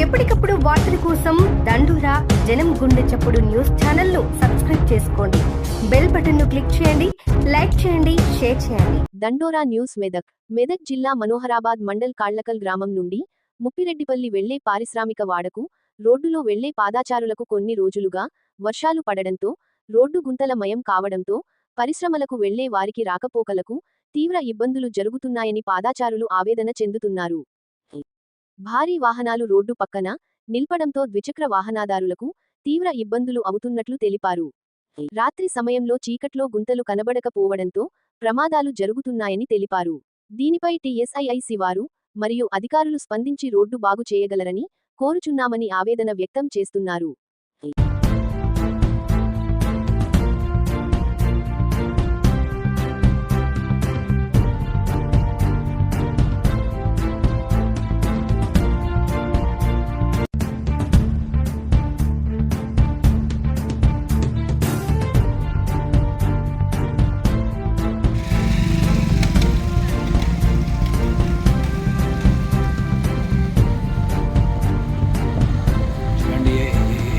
ఎప్పటికప్పుడు వార్తల కోసం దండూరా జనం గుండె చప్పుడు న్యూస్ ఛానల్ ను సబ్స్క్రైబ్ చేసుకోండి. బెల్ బటన్ ను క్లిక్ చేయండి, లైక్ చేయండి, షేర్ చేయండి. దండోరా న్యూస్ మెదక్ జిల్లా మనోహరాబాద్ మండల్ కాళ్లకల్ గ్రామం నుండి ముప్పిరెడ్డిపల్లి వెళ్లే పారిశ్రామిక వాడకు రోడ్డులో వెళ్లే పాదాచారులకు కొన్ని రోజులుగా వర్షాలు పడడంతో రోడ్డు గుంతలమయం కావడంతో పరిశ్రమలకు వెళ్లే వారికి రాకపోకలకు తీవ్ర ఇబ్బందులు జరుగుతున్నాయని పాదాచారులు ఆవేదన చెందుతున్నారు. భారీ వాహనాలు రోడ్డు పక్కన నిల్పడంతో ద్విచక్ర వాహనదారులకు తీవ్ర ఇబ్బందులు అవుతున్నట్లు తెలిపారు. రాత్రి సమయంలో చీకట్లో గుంతలు కనబడకపోవడంతో ప్రమాదాలు జరుగుతున్నాయని తెలిపారు. దీనిపై టీఎస్ఐఐసి వారు మరియు అధికారులు స్పందించి రోడ్డు బాగు చేయగలరని కోరుచున్నామని ఆవేదన వ్యక్తం చేస్తున్నారు.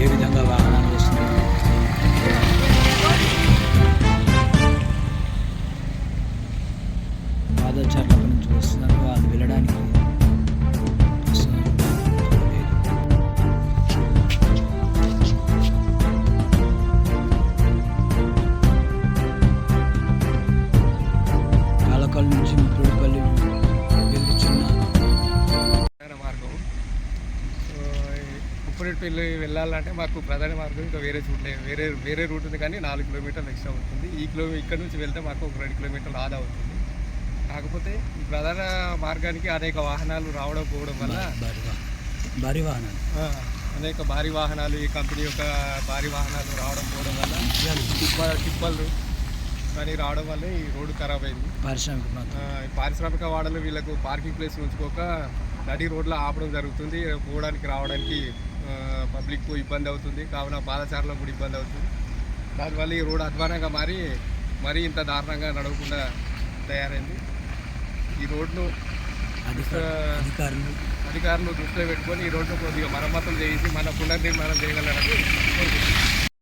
ఏ విధంగా వాహనాలు వస్తున్నాయి. పాదచారుల నుంచి వస్తున్నారు, వాళ్ళు వెళ్ళడానికి కాలకల్ నుంచి ముప్పిరెడ్డిపల్లి వెళ్తున్న మార్గం. ముప్పిరెడ్డిపల్లి వెళ్ళాలంటే మాకు ప్రధాన మార్గం ఇంకా వేరే రూట్ లేదు. వేరే రూట్ ఉంది, కానీ 4 కిలోమీటర్లు ఎక్స్ట్రా ఉంటుంది. ఇక్కడ నుంచి వెళ్తే మాకు ఒక 2 కిలోమీటర్లు ఆదా అవుతుంది. కాకపోతే ఈ ప్రధాన మార్గానికి అనేక వాహనాలు రావడం పోవడం వల్ల భారీ వాహనాలు అనేక భారీ వాహనాలు ఈ కంపెనీ యొక్క భారీ వాహనాలు రావడం పోవడం వల్ల టిప్పర్లు కానీ రావడం వల్ల ఈ రోడ్డు ఖరాబ్ అయింది. పారిశ్రామిక వాడలు వీళ్ళకు పార్కింగ్ ప్లేస్ ఉంచుకోక నడి రోడ్లో ఆపడం జరుగుతుంది. పోవడానికి రావడానికి పబ్లిక్ ఇబ్బంది అవుతుంది, కావున పాదచారులకు కూడా ఇబ్బంది అవుతుంది. దానివల్ల ఈ రోడ్డు అధ్వానంగా మరీ ఇంత దారుణంగా నడవకుండా తయారైంది. ఈ రోడ్ను అధికారులు దృష్టిలో పెట్టుకొని ఈ రోడ్ను కొద్దిగా మరమ్మతులు చేసి మన పునర్నిర్మాణం చేయగలరని కోరుకుంటున్నాను.